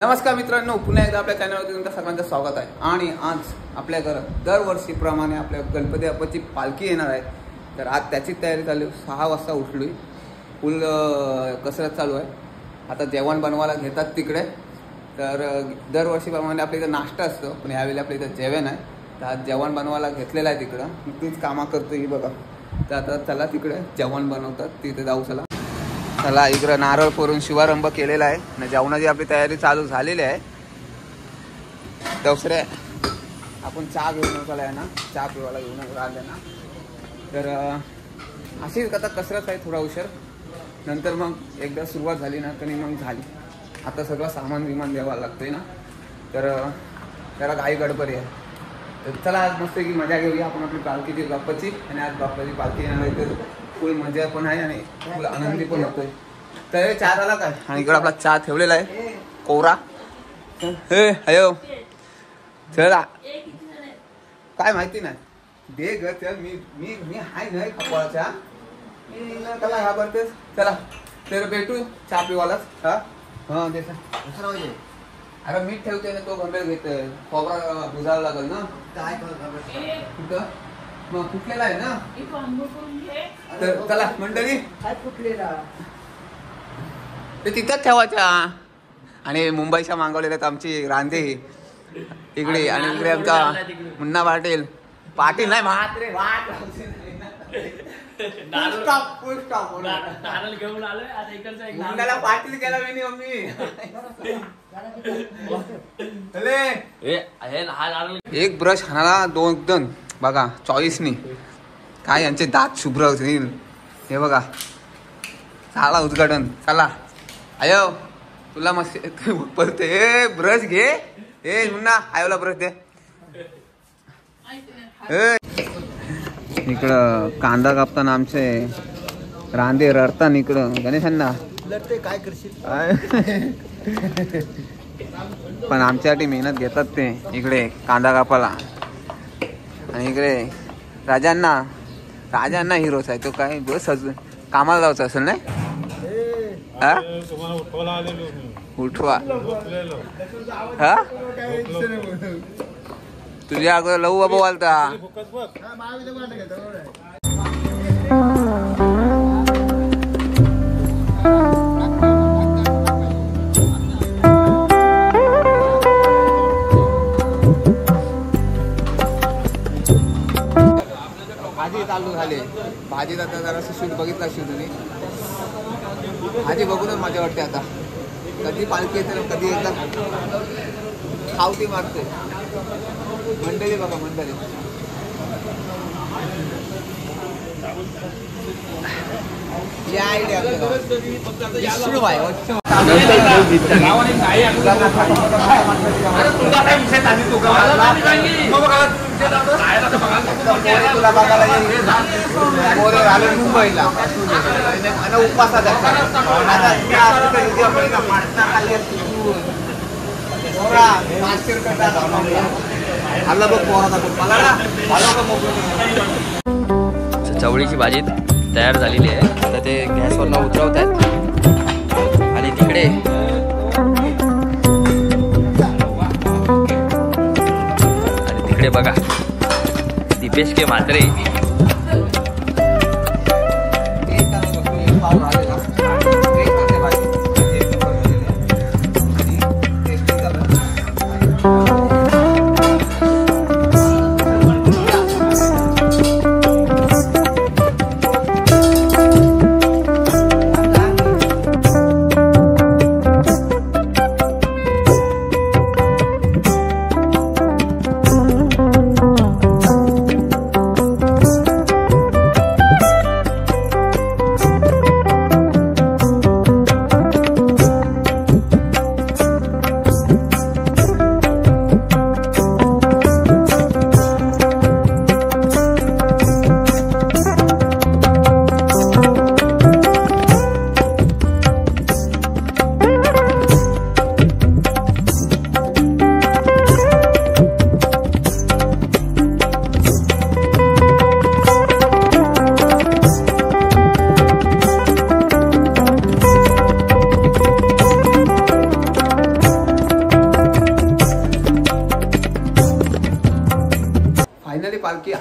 नमस्कार मित्रांनो, पुन्हा एकदा आपल्या चॅनलवरती तुमचं सगळ्यांचं स्वागत आहे। आणि आज आपल्या घरात दरवर्षीप्रमाणे आपल्या गणपती बाप्पाची पालखी येणार आहे। तर आज त्याची तयारी चालू, 6 वाजता उठलोय, फुल कसरत चालू आहे। आता जेवण बनवायला घेतात तिकडे। तर दरवर्षीप्रमाणे आपल्या इथं नाश्ता असतो, पण यावेळी आपल्या इथं जेवण आहे। तर आज जेवण बनवायला घेतलेलं आहे तिकडं, तीच कामं करतो ही बघा। तर आता चला तिकडे जेवण बनवतात, तिथे जाऊ चला। चला इकडं नारळ फोडून शुभारंभ केलेला आहे आणि जेवणाची आपली तयारी चालू झालेली आहे। दुसरे आपण चहा घेऊन चला आहे ना, चहा पिवायला घेऊन राहिले ना। तर अशीच आता कसरत आहे, थोडा उशीर नंतर मग एकदा सुरुवात झाली ना तरी मग झाली। आता सगळं सामान विमान द्यावं लागतंय ना, तर त्याला काही गडबडी आहे। तर चला आज मस्त की मजा घेऊया आपण आपली पालखीची बाप्पाची। आणि आज बाप्पाची पालखी येणार आहे तर फुल मजा पण आहे आणि फुल आनंदी पण होतोय। तर चहा झाला काय? आणि इकडे आपला चहा ठेवलेला आहे कोरा। हे अयो चला, काय माहिती नाही दे ग, चल मी मी मी हाय नाही खपवाचा चला ह्या बरतेस। चला तर भेटू चहा पिवालाच। हा हा दे अरे मीठ ठेवते ना, तो गंभीर घेतोय, खोबरा भिजायला लागल ना। काय कुठं मग कुठलेला आहे ना। तर चला मंडळी, ते तिथंच ठेवायच्या। आणि मुंबईच्या मागवलेल्या आमची रांदे इकडे, आणि इकडे आमचा मुन्ना पाटील पाटील नाही भात रे भात घेऊन आलोय। पाटील केला मी मम्मी एक ब्रश हाणाला 2 बघा चॉईसनी। काय यांचे दात शुभ्र होतील हे बघा। झाला उद्घाटन। चला आयो तुला मस्त पडते। ए ब्रश घे, ए मुन्ना आयोला ब्रश दे। इकडं कांदा कापताना आमचे रांदे रडताना इकडं गणेशांना लढते काय करशील। पण आमच्यासाठी मेहनत घेतात ते इकडे कांदा कापायला। आणि इकडे राजांना हिरोच आहे तो। काय बस कामाला जायचं असेल नाही उठवा हा तुझ्या अगोदर लहू बाबा बोलता। भाजी चालू झाली, भाजीत आता जरासं शूट बघितला असेल तुम्ही। भाजी बघूनच मजा वाटते आता। कधी पालखी येते ना, कधी एकदा खावती मारते। मंडळी बघा मंडळी, या आयडिया मुंबईला उपासा चवळीची भाजी तयार झालेली आहे। आता ते गॅसवरनं उतरवत आहेत। आणि तिकडे बघा दीपेश के म्हात्रे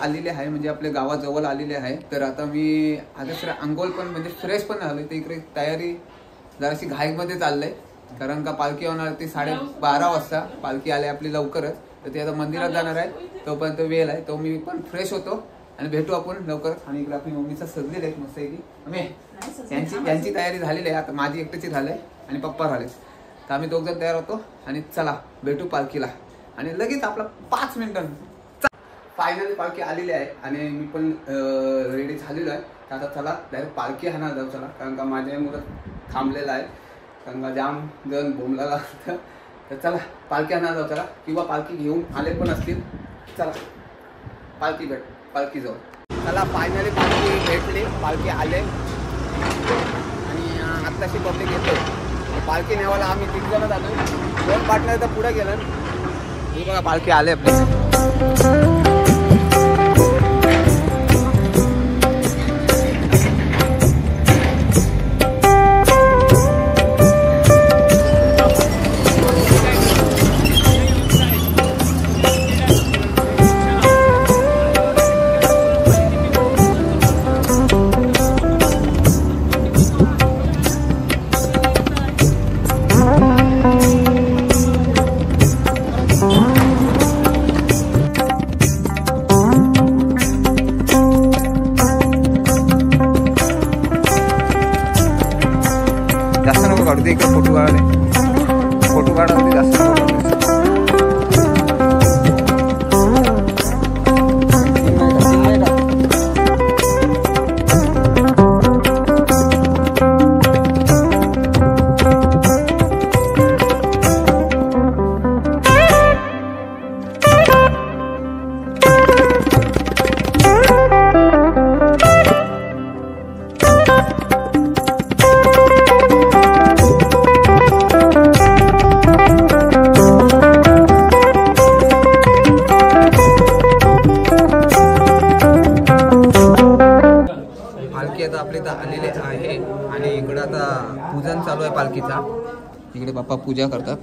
आलेली आहे, म्हणजे आपल्या गावाजवळ आलेली आहे. तर आता मी आता अंघोळ पण म्हणजे फ्रेश पण झालोय. तर इकडे तयारी जराशी घाईमध्ये चाललंय, कारण का पालखी होणार ती 12:30 वाजता पालखी आली आपली लवकरच. तर ते आता मंदिरात जाणार आहे, तोपर्यंत वेळ आहे. तो मी पण फ्रेश होतो आणि भेटू आपण लवकरच. आणि इकडे आपली मम्मीचा सजलेला आहे मस्त की यांची तयारी झालेली आहे. आता माझी एकट्याची झाली आणि पप्पा झाले. तर आम्ही 2 जण तयार होतो आणि चला भेटू पालखीला. आणि लगेच आपला 5 मिनिटांनी फायनली पालखी आलेली आहे आणि मी पण रेडी झालेलो आहे. तर आता चला डायरेक्ट पालखी हाणार जाऊ चला, कारण का माझ्या मुलं थांबलेलं आहे, कारण का जाम जण बोंबला लागतं. तर चला पालखी हाणार जाऊ चला, किंवा पालखी घेऊन आले पण असतील. चला पालखी जाऊ. चला फायनली पालखी भेटली, पालखी आले आणि आत्ताशी पब्लिक येतो. पालखी नेवायला आम्ही 3 जण जातो, 2 पार्टनर तर पुढे गेलं. ही बघा पालखी आले आपली. जास्त नको काढू दे, फोटो काढायला जास्त नको. पालखी आता आपल्या इथं आलेली आहे आणि इकडं आता पूजन चालू आहे पालखीचा. इकडे बाप्पा पूजा करतात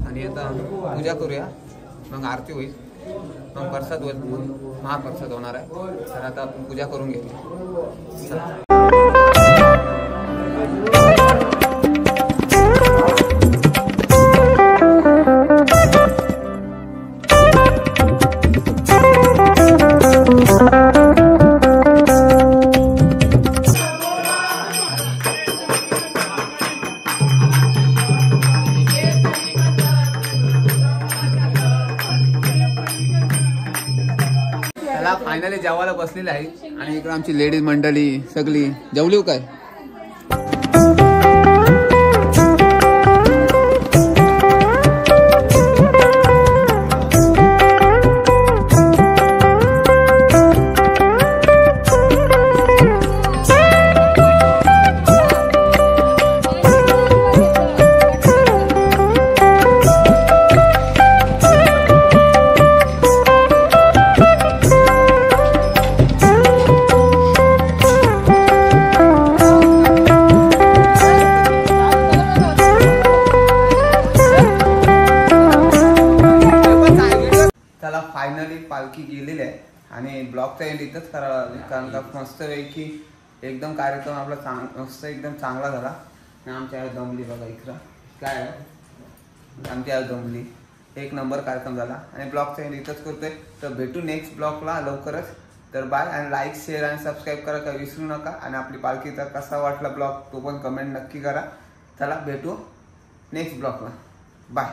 आणि आता पूजा करूया, मग आरती होईल, मग प्रसाद होईल, मग महाप्रसाद होणार आहे. तर आता आपण पूजा करून घेऊ. फायनली जेवायला बसलेली आहे आणि इकडे आमची लेडीज मंडळी सगळी जेवली काय. फायनली पालखी गेलेली आहे आणि ब्लॉगचा एंड इथंच करावा लागेल, कारण का मस्तपैकी एकदम कार्यक्रम आपला मस्त एकदम चांगला झाला. आणि आमच्या आई दमली बघा, इकडं काय आहे आमची आई दमली. 1 नंबर कार्यक्रम झाला आणि ब्लॉगचा एंड इथंच करतोय. तर भेटू नेक्स्ट ब्लॉगला लवकरच. तर बाय. आणि लाईक शेअर आणि सबस्क्राईब करा का विसरू नका. आणि आपली पालखीचा कसा वाटला ब्लॉग तो पण कमेंट नक्की करा. चला भेटू नेक्स्ट ब्लॉगला. बाय.